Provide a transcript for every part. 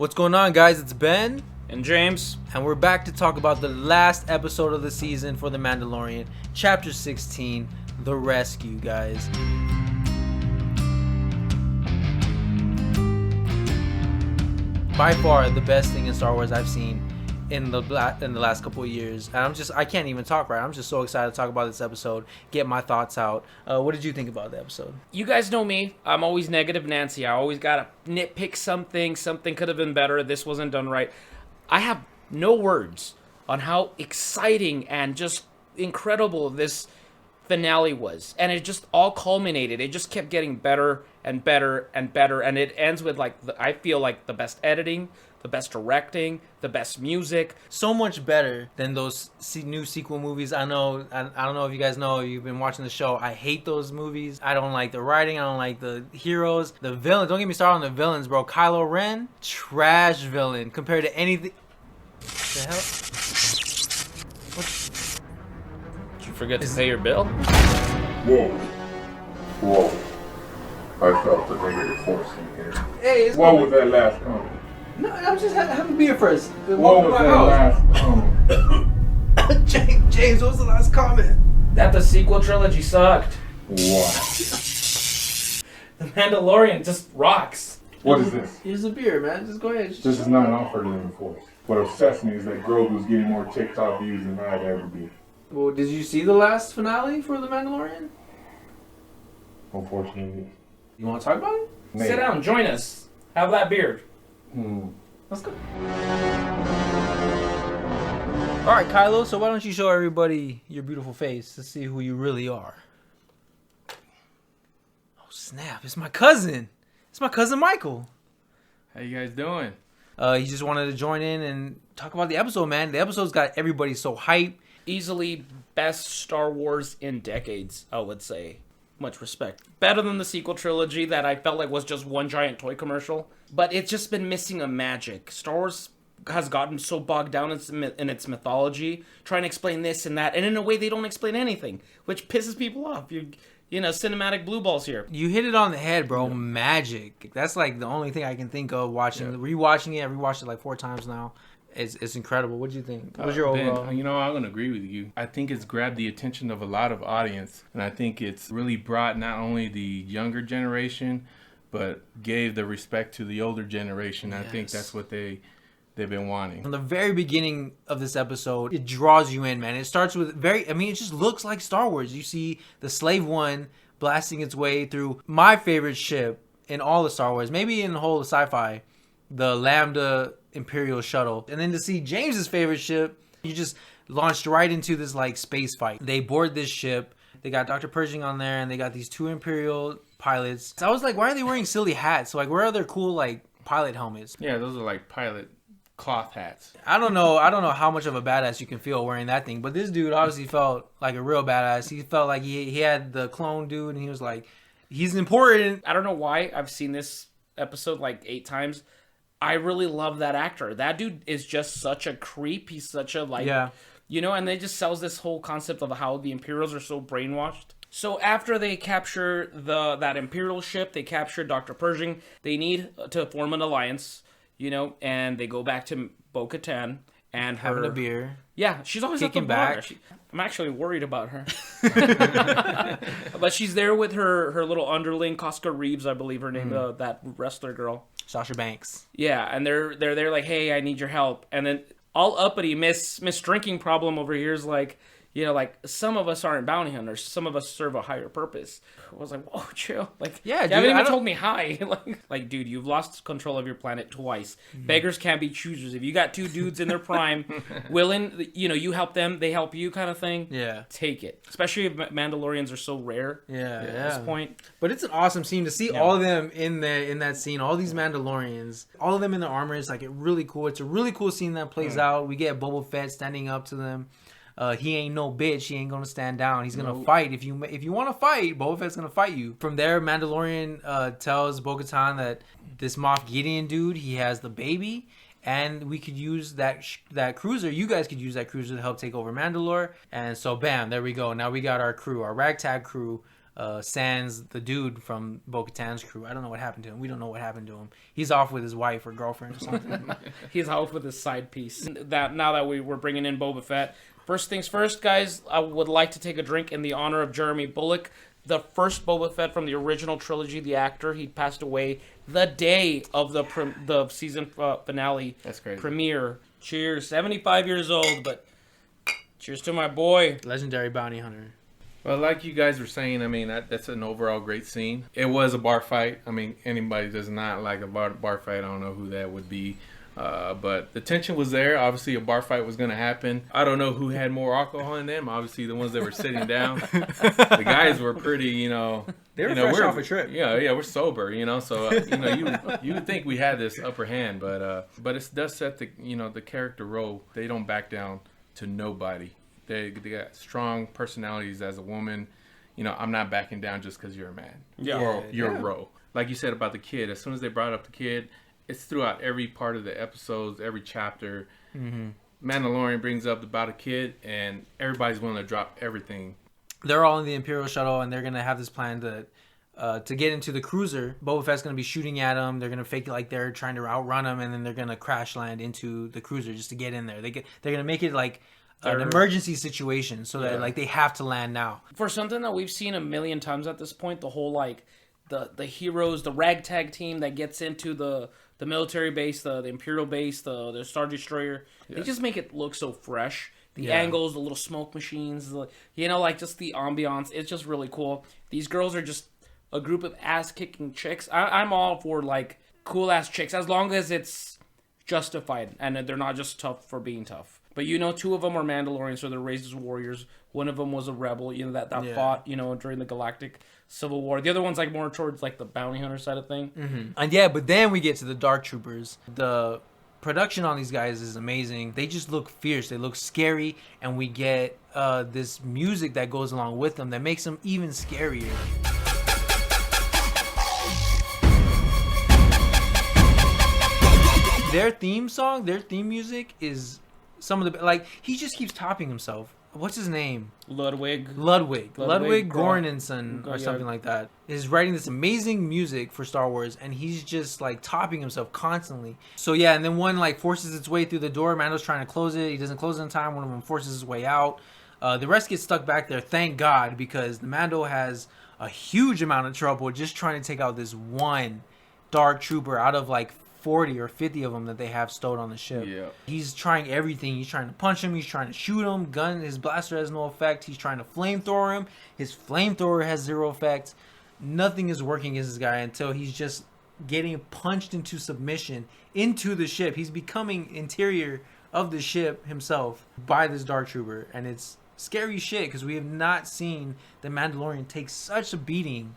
What's going on, guys? It's Ben and James, and we're back to talk about the last episode of the season for The Mandalorian, Chapter 16, The Rescue, guys. By far the best thing in Star Wars I've seen in the last couple of years. And I can't even talk right. I'm just so excited to talk about this episode, get my thoughts out. What did you think about the episode? You guys know me. I'm always negative Nancy. I always gotta nitpick something. Something could have been better. This wasn't done right. I have no words on how exciting and just incredible this finale was. And it just all culminated. It just kept getting better and better and better. And it ends with, I feel like the best editing, the best directing, the best music. So much better than those new sequel movies. I don't know if you guys know, you've been watching the show. I hate those movies. I don't like the writing. I don't like the heroes. The villains. Don't get me started on the villains, bro. Kylo Ren, trash villain compared to anything. The hell? What? Did you forget to pay your bill? Whoa. I felt the negative force in here. Hey, what was that last comment? No, I'm just having a beer first. What was that last comment? James, what was the last comment? That the sequel trilogy sucked. What? The Mandalorian just rocks. What is this? Here's a beer, man. Just go ahead. This is not an offer to enforce. What upsets me is that Grogu's getting more TikTok views than I'd ever be. Well, did you see the last finale for The Mandalorian? Unfortunately. You want to talk about it? Maybe. Sit down, join us. Have that beer. Let's go. Alright, Kylo, so why don't you show everybody your beautiful face to see who you really are? Oh, snap. It's my cousin. It's my cousin Michael. How you guys doing? He just wanted to join in and talk about the episode, man. The episode's got everybody so hyped. Easily best Star Wars in decades, I would say. Much respect. Better than the sequel trilogy that I felt like was just one giant toy commercial. But it's just been missing a magic. Star Wars has gotten so bogged down in its mythology, trying to explain this and that, and in a way they don't explain anything, which pisses people off. You know, cinematic blue balls here. You hit it on the head, bro. Yeah. Magic. That's like the only thing I can think of watching. Yeah. Rewatching it. I rewatched it like 4 times now. It's incredible. What do you think? What was your overall? Ben, I'm going to agree with you. I think it's grabbed the attention of a lot of audience, and I think it's really brought not only the younger generation, but gave the respect to the older generation. Yes. I think that's what they've been wanting. From the very beginning of this episode, it draws you in, man. It starts with it just looks like Star Wars. You see the Slave One blasting its way through my favorite ship in all of Star Wars, maybe in the whole of sci-fi, the Lambda Imperial shuttle. And then to see James's favorite ship, you just launched right into this like space fight. They board this ship. They got Dr. Pershing on there, and they got these 2 Imperial pilots. So I was like, why are they wearing silly hats? So like, where are their cool like pilot helmets? Yeah, those are like pilot cloth hats. I don't know how much of a badass you can feel wearing that thing, but this dude obviously felt like a real badass. He felt like he had the clone dude, and he was like, he's important. I don't know why I've seen this episode like 8 times. I really love that actor. That dude is just such a creep. He's such a and they just sells this whole concept of how the Imperials are so brainwashed. So after they capture that Imperial ship, they capture Dr. Pershing. They need to form an alliance, and they go back to Bo-Katan and her having a beer. Yeah, she's always kicking back. I'm actually worried about her. But she's there with her little underling, Casca Reeves, I believe her name, that wrestler girl. Sasha Banks. Yeah, and they're there like, hey, I need your help. And then all uppity Miss Drinking Problem over here is like, some of us aren't bounty hunters. Some of us serve a higher purpose. I was like, whoa, chill. Like, yeah, you haven't even told me hi. like, dude, you've lost control of your planet twice. Mm-hmm. Beggars can't be choosers. If you got 2 dudes in their prime, willing, you help them, they help you kind of thing. Yeah. Take it. Especially if Mandalorians are so rare at this point. But it's an awesome scene to see all of them in that scene. All these Mandalorians, all of them in their armor. It's like really cool. It's a really cool scene that plays out. We get Boba Fett standing up to them. He ain't no bitch. He ain't gonna stand down. He's gonna fight. If you want to fight, Boba Fett's gonna fight you. From there, Mandalorian tells Bo-Katan that this Moff Gideon dude, he has the baby, and we could use that cruiser. You guys could use that cruiser to help take over Mandalore. And so, bam, there we go. Now we got our crew, our ragtag crew, sans the dude from Bo-Katan's crew. I don't know what happened to him. We don't know what happened to him. He's off with his wife or girlfriend or something. He's out with his side piece. Now that we're bringing in Boba Fett. First things first, guys, I would like to take a drink in the honor of Jeremy Bulloch, the first Boba Fett from the original trilogy, the actor. He passed away the day of the season finale. That's crazy. Premiere. Cheers. 75 years old, but cheers to my boy. Legendary bounty hunter. Well, like you guys were saying, I mean, that's an overall great scene. It was a bar fight. I mean, anybody does not like a bar fight. I don't know who that would be. But the tension was there. Obviously, a bar fight was going to happen. I don't know who had more alcohol in them. Obviously, the ones that were sitting down. The guys were pretty, They were fresh off a trip. Yeah, we're sober, So, you would think we had this upper hand, but it does set the character role. They don't back down to nobody. They got strong personalities as a woman. I'm not backing down just because you're a man. Yeah. Or you're a Ro. Like you said about the kid, as soon as they brought up the kid, it's throughout every part of the episodes, every chapter. Mm-hmm. Mandalorian brings up about a kid, and everybody's willing to drop everything. They're all in the Imperial shuttle, and they're gonna have this plan to get into the cruiser. Boba Fett's gonna be shooting at them. They're gonna fake it like they're trying to outrun them, and then they're gonna crash land into the cruiser just to get in there. They're gonna make it like an emergency situation, so that like they have to land now. For something that we've seen a million times at this point, the whole like the heroes, the ragtag team that gets into the military base, the Imperial base, the Star Destroyer, they just make it look so fresh. The angles, the little smoke machines, like just the ambiance. It's just really cool. These girls are just a group of ass-kicking chicks. I'm all for like cool-ass chicks as long as it's justified and they're not just tough for being tough. But two of them are Mandalorians, so they're raised as warriors. One of them was a rebel, that fought, during the Galactic Civil War. The other one's like more towards like the bounty hunter side of thing. Mm-hmm. And but then we get to the Dark Troopers. The production on these guys is amazing. They just look fierce. They look scary, and we get this music that goes along with them that makes them even scarier. Their theme music is some of the he just keeps topping himself. What's his name? Ludwig Goransson or something like that is writing this amazing music for Star Wars, and he's just like topping himself constantly. So and then one like forces its way through the door. Mando's trying to close it. He doesn't close it in time. One of them forces his way out. The rest get stuck back there. Thank God, because the Mando has a huge amount of trouble just trying to take out this one Dark Trooper out of like 40 or 50 of them that they have stowed on the ship. Yeah. He's trying everything. He's trying to punch him. He's trying to shoot him. His blaster has no effect. He's trying to flamethrower him. His flamethrower has zero effect. Nothing is working against this guy until he's just getting punched into submission into the ship. He's becoming interior of the ship himself by this Dark Trooper. And it's scary shit because we have not seen the Mandalorian take such a beating.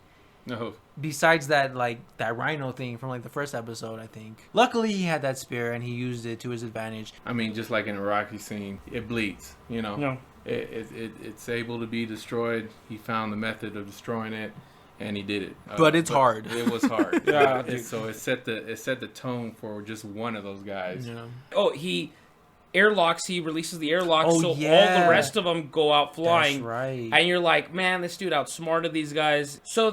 No. Besides that, that rhino thing from the first episode, I think. Luckily, he had that spear and he used it to his advantage. I mean, just like in a Rocky scene, it bleeds. No. It's able to be destroyed. He found the method of destroying it, and he did it. But it's hard. It was hard. So it set the tone for just one of those guys. Yeah. Oh, he airlocks. He releases the airlock, all the rest of them go out flying. That's right. And you're like, man, this dude outsmarted these guys. So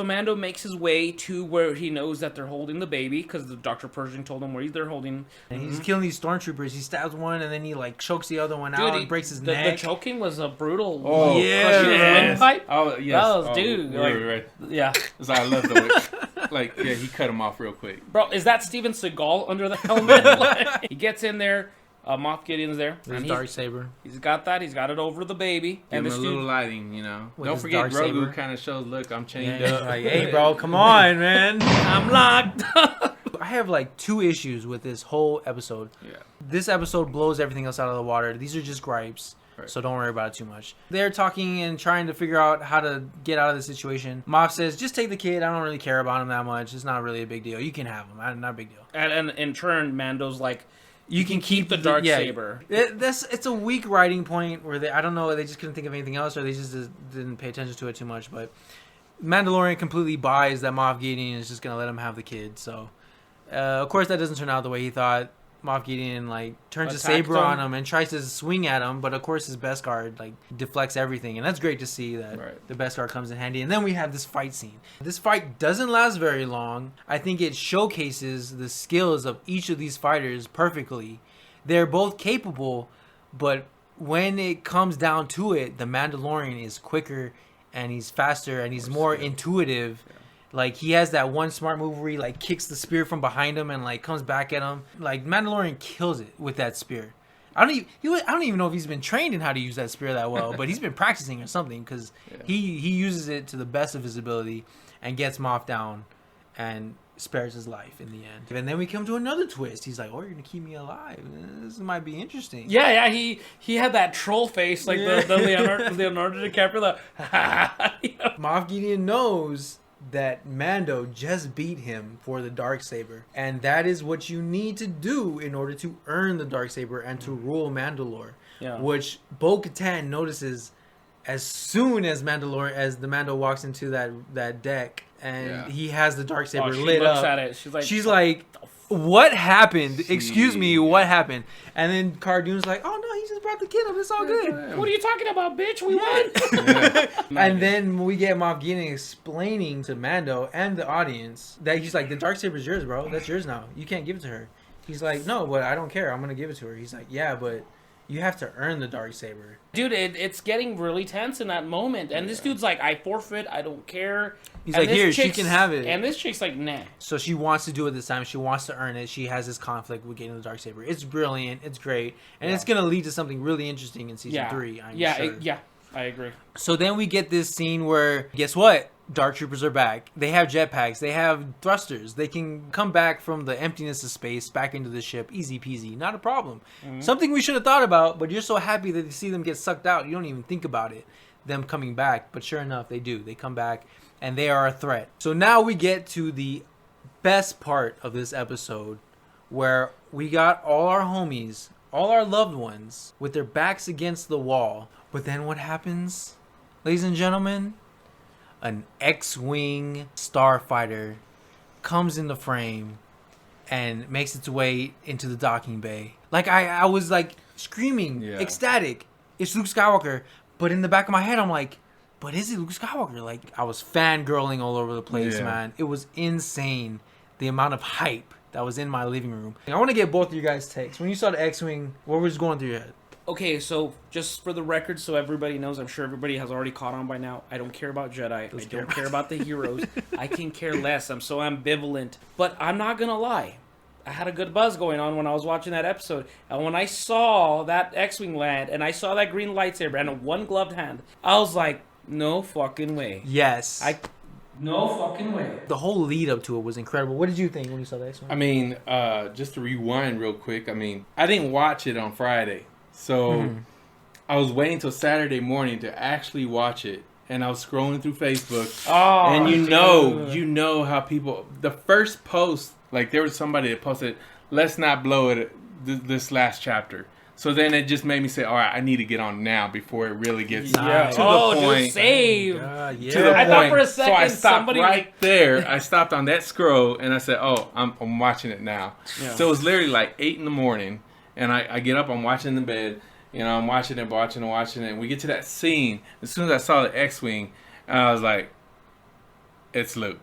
Mando makes his way to where he knows that they're holding the baby, because the Dr. Pershing told him where they're holding. And he's killing these stormtroopers. He stabs one, and then he chokes the other one out and breaks his neck. The choking was a brutal. Oh yeah, his windpipe. Oh yes. That was dude. Right. Yeah. That's why I love the way. He cut him off real quick. Bro, is that Steven Seagal under the helmet? He gets in there. Moff Gideon's there. His dark saber. He's got that. He's got it over the baby. Give him a little lighting, Don't forget, Grogu kind of shows, look, I'm chained up. Hey, bro, come on, man. I'm locked. I have 2 issues with this whole episode. Yeah. This episode blows everything else out of the water. These are just gripes. Right. So don't worry about it too much. They're talking and trying to figure out how to get out of the situation. Moff says, just take the kid. I don't really care about him that much. It's not really a big deal. You can have him. Not a big deal. And in turn, Mando's like, you can keep the dark saber. It's a weak writing point where I don't know, they just couldn't think of anything else, or they just didn't pay attention to it too much. But Mandalorian completely buys that Moff Gideon is just going to let him have the kid. So, of course, that doesn't turn out the way he thought. Moff Gideon like turns his Attacked saber him. on him and tries to swing at him, but of course his Beskar like deflects everything, and that's great to see that Right. the Beskar comes in handy. And then we have this fight scene. This fight doesn't last very long. I think it showcases the skills of each of these fighters perfectly. They're both capable, but when it comes down to it, the Mandalorian is quicker and he's faster and he's more intuitive. Like, he has that one smart move where he like kicks the spear from behind him and like comes back at him. Like, Mandalorian kills it with that spear. I don't even know if he's been trained in how to use that spear that well, but he's been practicing or something, because he uses it to the best of his ability and gets Moff down and spares his life in the end. And then we come to another twist. He's like, "Oh, you're gonna keep me alive. This might be interesting." Yeah, he had that troll face like the Leonardo DiCaprio. Moff Gideon knows that Mando just beat him for the Darksaber, and that is what you need to do in order to earn the Darksaber and to rule Mandalore. Yeah. Which Bo-Katan notices as soon as the Mando walks into that deck, and he has the Darksaber She lit looks up. at it. She's like, "What happened? Excuse me, what happened?" And then Cara Dune's like, "Oh no, he just brought the kid up. It's all good." "What are you talking about, bitch? We won." And then we get Moff Gideon explaining to Mando and the audience that he's like, "The Darksaber's yours, bro. That's yours now. You can't give it to her." He's like, "No, but I don't care. I'm gonna give it to her." He's like, "Yeah, but you have to earn the Darksaber." Dude, it's getting really tense in that moment. And this dude's like, "I forfeit. I don't care." He's And like, this "Here, she chick's- can have it." And this chick's like, "Nah." So she wants to do it this time. She wants to earn it. She has this conflict with getting the Darksaber. It's brilliant. It's great. And it's going to lead to something really interesting in season 3, I'm sure. Yeah, I agree. So then we get this scene where, guess what? Dark Troopers are back. They have jetpacks. They have thrusters. They can come back from the emptiness of space back into the ship. Easy peasy. Not a problem. Something we should have thought about, but you're so happy that you see them get sucked out. You don't even think about it, them coming back. But sure enough, they do. They come back, and they are a threat. So now we get to the best part of this episode, where we got all our homies, all our loved ones, with their backs against the wall. But then what happens, ladies and gentlemen? An X-Wing starfighter comes in the frame and makes its way into the docking bay. Like, I was like screaming, ecstatic. It's Luke Skywalker. But in the back of my head, I'm like, but is it Luke Skywalker? Like, I was fangirling all over the place, man. It was insane, the amount of hype that was in my living room. I want to get both of you guys' takes. When you saw the X-Wing, what was going through your head? Okay, so just for the record, so everybody knows, I'm sure everybody has already caught on by now, I don't care about Jedi. I don't care about the heroes. I can care less. I'm so ambivalent. But I'm not going to lie. I had a good buzz going on when I was watching that episode. And when I saw that X-Wing land, and I saw that green lightsaber and a one-gloved hand, I was like, no fucking way. Yes. No fucking way. The whole lead up to it was incredible. What did you think when you saw the X-Wing? I mean, just to rewind real quick, I mean, I didn't watch it on Friday. So I was waiting till Saturday morning to actually watch it. And I was scrolling through Facebook. Oh, and you know how people, the first post, like there was somebody that posted, "Let's not blow it this last chapter." So then it just made me say, all right, I need to get on now before it really gets to the point. Dude, save. To the I point. thought for a second so I stopped somebody right there. I stopped on that scroll and I said, oh, I'm watching it now. Yeah. So it was literally like 8 in the morning. And I get up, I'm watching in the bed. You know, I'm watching it. And we get to that scene. As soon as I saw the X-Wing, I was like, it's Luke.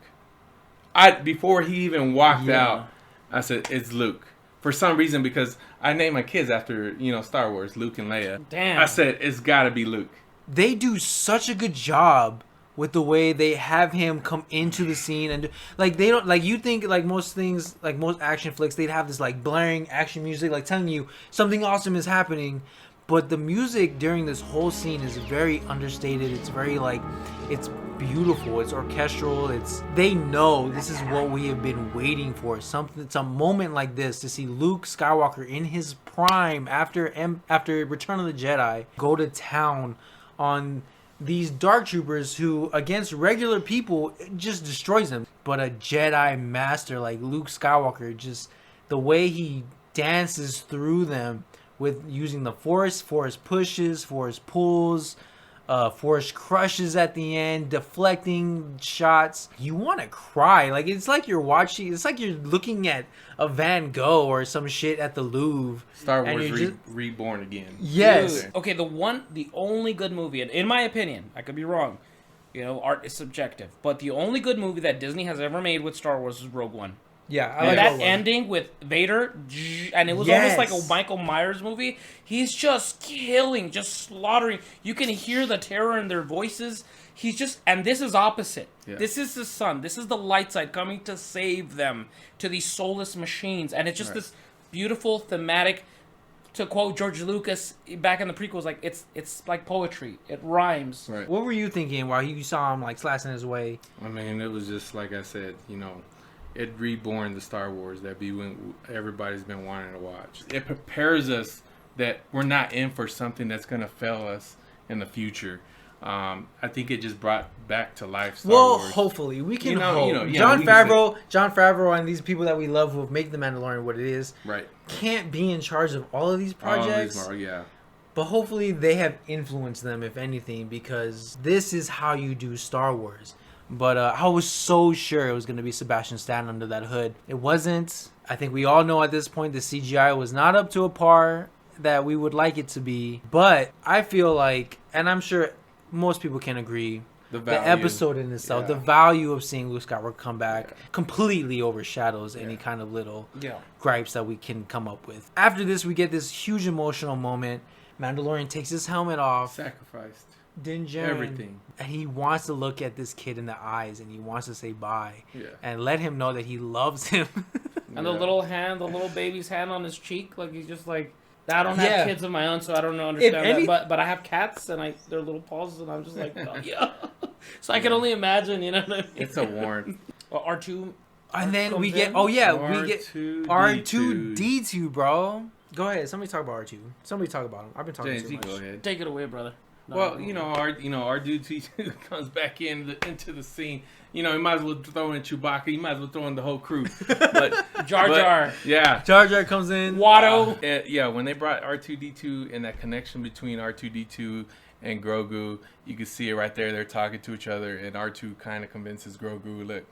Before he even walked out, I said, it's Luke. For some reason, because I named my kids after, Star Wars, Luke and Leia. Damn. I said, it's got to be Luke. They do such a good job with the way they have him come into the scene, and like they don't like you think like most things, like most action flicks, they'd have this like blaring action music like telling you something awesome is happening, but the music during this whole scene is very understated. It's very like, it's beautiful, it's orchestral, they know this is what we have been waiting for. It's a moment like this to see Luke Skywalker in his prime after Return of the Jedi go to town on these dark troopers who, against regular people, just destroys them. But a Jedi master like Luke Skywalker, just the way he dances through them with using the Force pushes, Force pulls, Force crushes at the end, deflecting shots. You want to cry. Like, it's like you're looking at a Van Gogh or some shit at the Louvre. Star Wars reborn again. Yes. Dude. Okay, the only good movie, and in my opinion, I could be wrong. You know, art is subjective. But the only good movie that Disney has ever made with Star Wars is Rogue One. Yeah, I and like that Rogue One. ending with Vader, and it was almost like a Michael Myers movie. He's just killing, just slaughtering. You can hear the terror in their voices. He's just, and this is opposite. Yeah. This is the sun. This is the light side coming to save them to these soulless machines. And it's just this beautiful thematic. To quote George Lucas back in the prequels, like it's like poetry. It rhymes. Right. What were you thinking while you saw him like slashing his way? I mean, it was just like I said, you know, it reborn the Star Wars that everybody's been wanting to watch. It prepares us that we're not in for something that's going to fail us in the future. I think it just brought back to life Star Wars. Hopefully we can hope. Jon Favearu and these people that we love who make the Mandalorian what it is, right? Can't be in charge of all of these projects. But hopefully they have influenced them, if anything, because this is how you do Star Wars. But I was so sure it was going to be Sebastian Stan under that hood. It wasn't. I think we all know at this point the CGI was not up to a par that we would like it to be. But I feel like, and I'm sure most people can agree, the episode in itself, the value of seeing Luke Skywalker come back completely overshadows any kind of little gripes that we can come up with. After this, we get this huge emotional moment. Mandalorian takes his helmet off. Sacrificed. Din Djarin, everything. And he wants to look at this kid in the eyes and he wants to say bye. Yeah. And let him know that he loves him. And the little baby's hand on his cheek, like he's just like, I don't have kids of my own, so I don't understand that. But I have cats, and their little paws, and I'm just like, oh, yeah. So I can only imagine, you know what I mean? It's a warrant. R2. And then we get R2D2, bro. Go ahead. Somebody talk about R2. Somebody talk about him. I've been talking too much. Go ahead. Take it away, brother. No, well, R2D2 comes back into the scene. You know, he might as well throw in Chewbacca. He might as well throw in the whole crew. But Jar Jar. Jar Jar comes in. Watto. When they brought R2D2 and that connection between R2D2 and Grogu, you can see it right there. They're talking to each other, and R2 kind of convinces Grogu, look,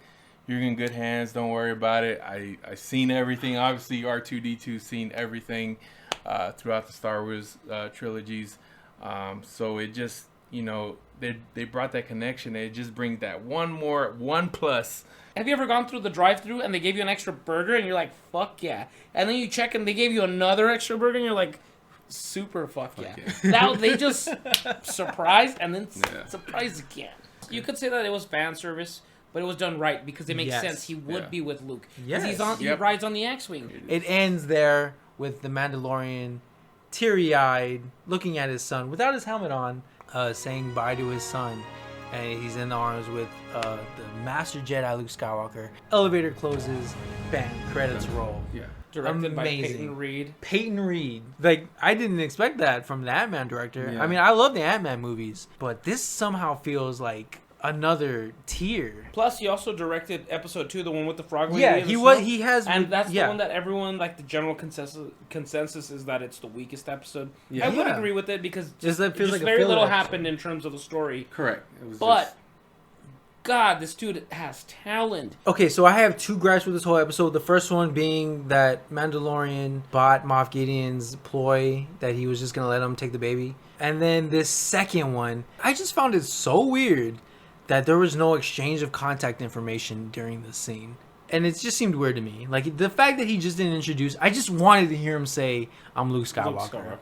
you're in good hands. Don't worry about it. I seen everything. Obviously, R2D2 seen everything throughout the Star Wars trilogies. So it just, you know, they brought that connection. And it just brings that one plus. Have you ever gone through the drive-thru and they gave you an extra burger and you're like, fuck yeah. And then you check and they gave you another extra burger and you're like, super fuck yeah. Now they just surprised and then surprised again. You could say that it was fan service, but it was done right because it makes sense. He would be with Luke. Because he rides on the X-Wing. It ends there with the Mandalorian teary-eyed, looking at his son without his helmet on, saying bye to his son, and he's in the arms with the Master Jedi Luke Skywalker. Elevator closes, bang, credits roll. Yeah, directed by Peyton Reed. Peyton Reed, like I didn't expect that from the Ant-Man director. I mean, I love the Ant-Man movies, but this somehow feels like another tier. Plus, he also directed episode 2, the one with the frog lady. Yeah, he has, and that's the one that everyone, like the general consensus is that it's the weakest episode. I would agree with it because just like very little happened in terms of the story. Correct. God, this dude has talent. Okay, so I have two gripes with this whole episode. The first one being that Mandalorian bought Moff Gideon's ploy that he was just gonna let him take the baby, and then this second one, I just found it so weird that there was no exchange of contact information during the scene. And it just seemed weird to me. Like, the fact that he just didn't introduce... I just wanted to hear him say, I'm Luke Skywalker.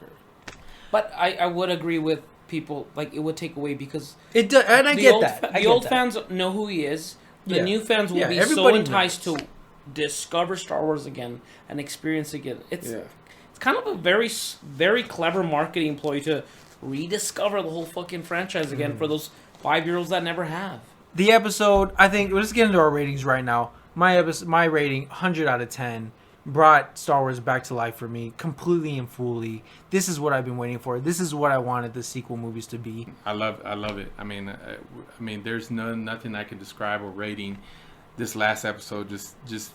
But I would agree with people, like, it would take away because... It does, and I get that. The old fans know who he is. The new fans will be so enticed to discover Star Wars again and experience again. It's kind of a very, very clever marketing ploy to rediscover the whole fucking franchise again for those 5-year-olds that never have. The episode, I think, let's get into our ratings right now. My rating, 100 out of 10, brought Star Wars back to life for me, completely and fully. This is what I've been waiting for. This is what I wanted the sequel movies to be. I love it. I mean, there's nothing I can describe or rating. This last episode just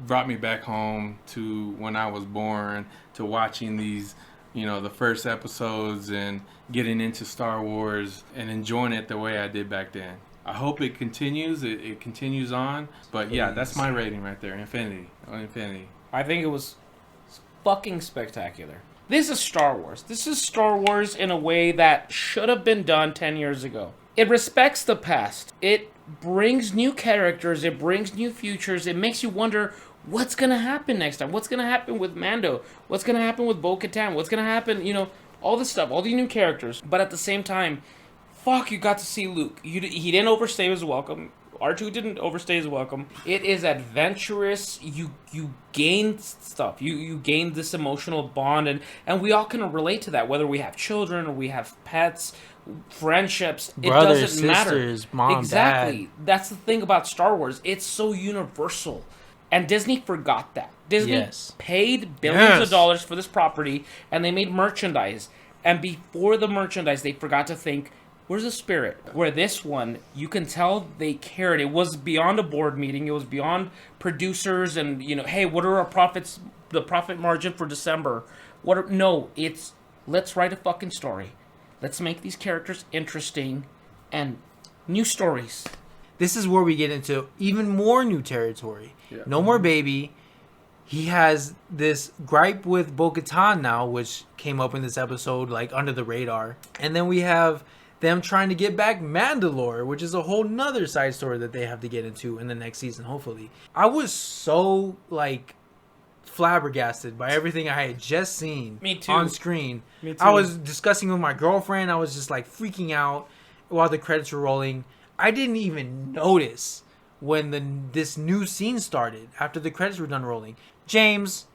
brought me back home to when I was born, to watching these the first episodes and getting into Star Wars and enjoying it the way I did back then. I hope it continues. It continues on. But yeah, that's my rating right there. Infinity. I think it was fucking spectacular. This is Star Wars. This is Star Wars in a way that should have been done 10 years ago. It respects the past. It brings new characters. It brings new futures. It makes you wonder what's going to happen next time. What's going to happen with Mando? What's going to happen with Bo-Katan? What's going to happen, all this stuff, all these new characters. But at the same time, fuck, you got to see Luke. He didn't overstay his welcome. R2 didn't overstay his welcome. It is adventurous. You gain stuff. You gain this emotional bond, and we all can relate to that, whether we have children or we have pets, friendships. Brothers, it doesn't sisters, matter. mom, exactly. dad. That's the thing about Star Wars. It's so universal. And Disney forgot that. Disney paid billions of dollars for this property, and they made merchandise. And before the merchandise, they forgot to think, where's the spirit? Where this one, you can tell they cared. It was beyond a board meeting. It was beyond producers and, hey, what are our profits, the profit margin for December? It's let's write a fucking story. Let's make these characters interesting and new stories. This is where we get into even more new territory. Yeah. No more baby. He has this gripe with Bo-Katan now, which came up in this episode, like under the radar. And then we have them trying to get back Mandalore, which is a whole nother side story that they have to get into in the next season, hopefully. I was so, flabbergasted by everything I had just seen on screen. Me too. I was discussing with my girlfriend. I was just, freaking out while the credits were rolling. I didn't even notice when this new scene started after the credits were done rolling. James,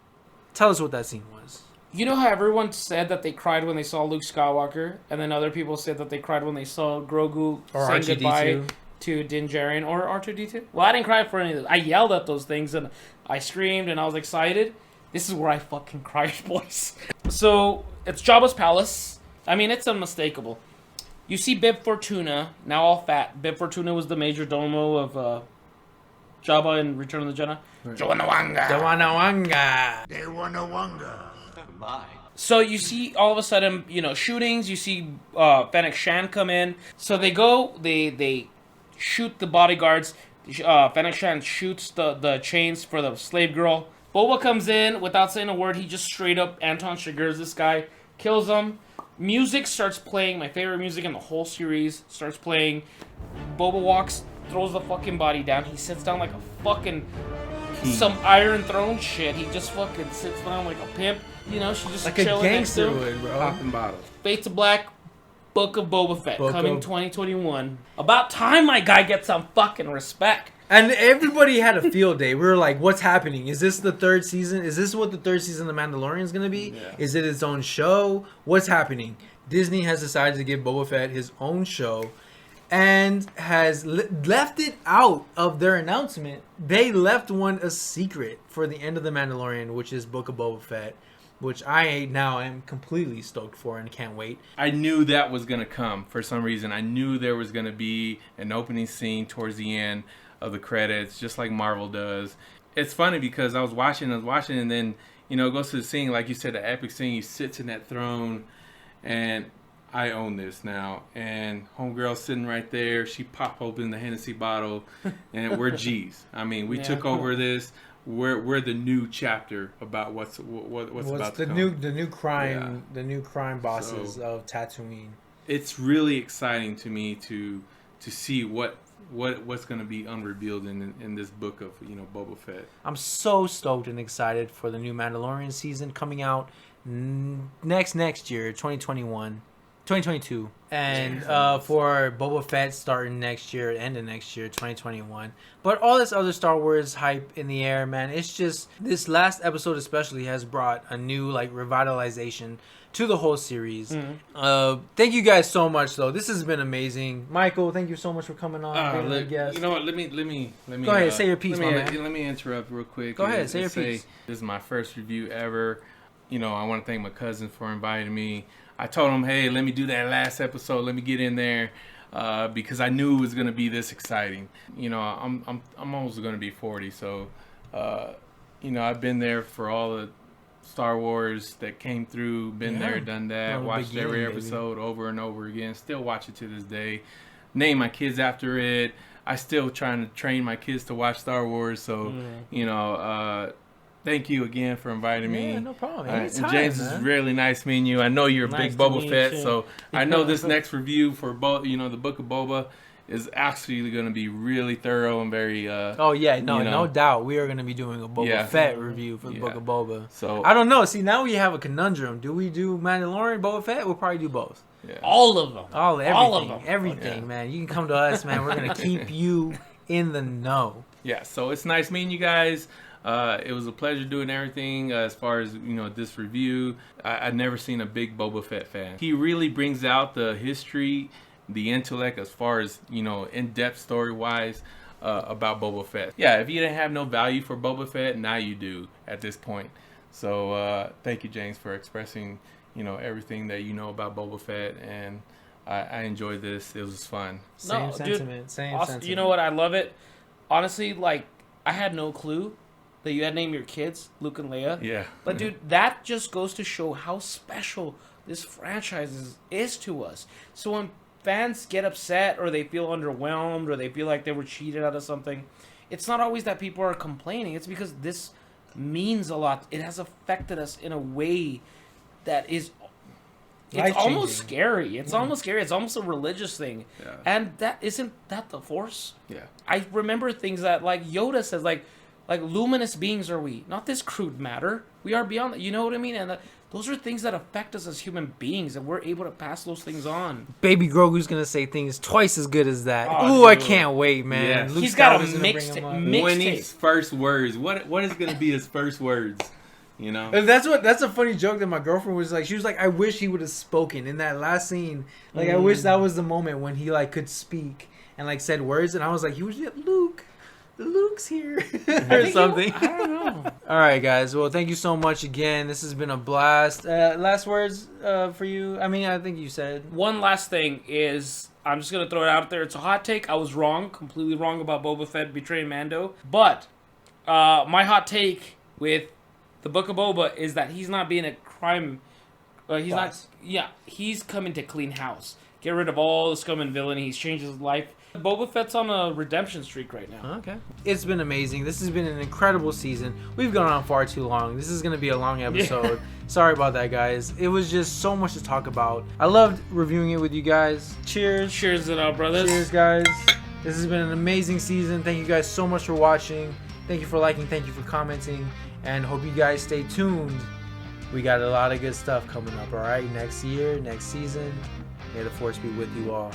tell us what that scene was. You know how everyone said that they cried when they saw Luke Skywalker, and then other people said that they cried when they saw Grogu Or saying R2-D2. goodbye to Din Djarin or R2-D2? Well, I didn't cry for any of this. I yelled at those things, and I screamed, and I was excited. This is where I fucking cried, boys. So, it's Jabba's palace. I mean, it's unmistakable. You see Bib Fortuna, now all fat. Bib Fortuna was the major domo of Jabba in Return of the Jedi. Right. Dawanawanga. So you see all of a sudden, shootings. You see Fennec Shan come in. So they go, they shoot the bodyguards. Fennec Shan shoots the chains for the slave girl. Boba comes in without saying a word. He just straight up Anton Chigurhs this guy, kills him. Music starts playing. My favorite music in the whole series starts playing. Boba walks, throws the fucking body down. He sits down like a fucking some Iron Throne shit. He just fucking sits down like a pimp. She just Like a chilling next to gangster him. would, bro. Popping bottles. Fate to Black, Book of Boba Fett, Book coming of- 2021. About time my guy gets some fucking respect. And everybody had a field day. We were like, what's happening? Is this the third season? Is this what the third season of The Mandalorian is going to be? Yeah. Is it its own show? What's happening? Disney has decided to give Boba Fett his own show and has left it out of their announcement. They left one a secret for the end of The Mandalorian, which is Book of Boba Fett, which I now am completely stoked for and can't wait. I knew that was going to come for some reason. I knew there was going to be an opening scene towards the end of the credits, just like Marvel does. It's funny because I was watching, and then, it goes to the scene, like you said, the epic scene. He sits in that throne, and I own this now. And homegirl sitting right there. She popped open the Hennessy bottle, and we're G's. I mean, we took over this. We're the new chapter about what's about to come. The new crime bosses of Tatooine. It's really exciting to me to see what's going to be unrevealed in this book of Boba Fett. I'm so stoked and excited for the new Mandalorian season coming out next year, 2022, and for Boba Fett starting next year, end of next year, 2021. But all this other Star Wars hype in the air, man. It's just this last episode especially has brought a new revitalization to the whole series. Mm-hmm. Thank you guys so much, though. This has been amazing. Michael, thank you so much for coming on. being a guest. You know what? Let me Go ahead, say your piece, my man. Let me interrupt real quick. Go ahead, say your piece. This is my first review ever. I want to thank my cousin for inviting me. I told him, hey, let me do that last episode. Let me get in there because I knew it was going to be this exciting. I'm almost going to be 40, so I've been there for all the Star Wars that came through, been there, done that, watched every episode over and over again, still watch it to this day, name my kids after it. I still trying to train my kids to watch Star Wars, so thank you again for inviting me. Yeah, no problem. And James, is really nice meeting you. I know you're a big Boba Fett, so I know this next review for the Book of Boba is actually going to be really thorough and very. No doubt. We are going to be doing a Boba Fett review for the Book of Boba. So I don't know. See, now we have a conundrum. Do we do Mandalorian, Boba Fett? We'll probably do both. Yeah. All of them. Everything, man. You can come to us, man. We're going to keep you in the know. Yeah, so it's nice meeting you guys. It was a pleasure doing everything as far as, this review. I've never seen a big Boba Fett fan. He really brings out the history, the intellect as far as, in-depth story-wise about Boba Fett. Yeah, if you didn't have no value for Boba Fett, now you do at this point. So thank you, James, for expressing, everything that you know about Boba Fett, and I enjoyed this. It was fun. Same sentiment. You know what? I love it. Honestly, I had no clue that you had named your kids Luke and Leia. Yeah. But dude, that just goes to show how special this franchise is to us. So when fans get upset or they feel underwhelmed or they feel like they were cheated out of something, it's not always that people are complaining. It's because this means a lot. It has affected us in a way that is it's almost scary. It's almost scary. It's almost a religious thing. Yeah. And isn't that the Force? Yeah. I remember things that Yoda says like luminous beings are we, not this crude matter. We are beyond that. You know what I mean? And those are things that affect us as human beings, and we're able to pass those things on. Baby Grogu's gonna say things twice as good as that. Oh, I can't wait, man. Yeah. He's got a mixed when his first words. What is gonna be his first words? And that's a funny joke that my girlfriend was like. She was like, I wish he would have spoken in that last scene. I wish that was the moment when he could speak and said words. And I was like, he was Luke's here or something. I don't know. All right, guys. Well, thank you so much again. This has been a blast. Last words for you. I mean, I think you said. One last thing is, I'm just gonna throw it out there. It's a hot take. I was wrong, completely wrong about Boba Fett betraying Mando. But my hot take with the Book of Boba is that he's not being a crime. He's boss. not. Yeah, he's coming to clean house. Get rid of all the scum and villainy. He's changed his life. Boba Fett's on a redemption streak right now. Okay. It's been amazing. This has been an incredible season. We've gone on far too long. This is going to be a long episode. Sorry about that, guys. It was just so much to talk about. I loved reviewing it with you guys. Cheers. Cheers it up, brothers. Cheers, guys. This has been an amazing season. Thank you guys so much for watching. Thank you for liking. Thank you for commenting. And hope you guys stay tuned. We got a lot of good stuff coming up, all right? Next year, next season. May the Force be with you all.